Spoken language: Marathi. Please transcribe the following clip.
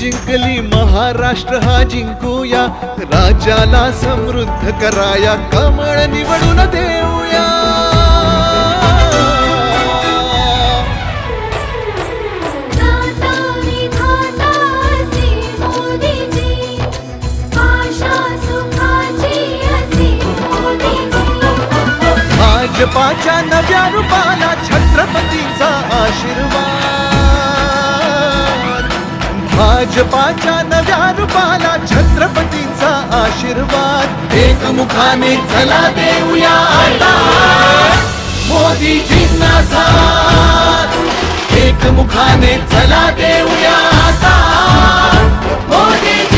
जिंकली महाराष्ट्र हा जिंकूया, राज्याला समृद्ध कराया, कमळ निवडून देऊया. भाजपाच्या नव्या रूपाला छत्रपतींचा आशीर्वाद. भाजपाच्या नव्या रूपाला छत्रपतींचा आशीर्वाद. एकमुखाने चला देऊया आता मोदीजींना साथ. एकमुखाने चला देऊया आता मोदी.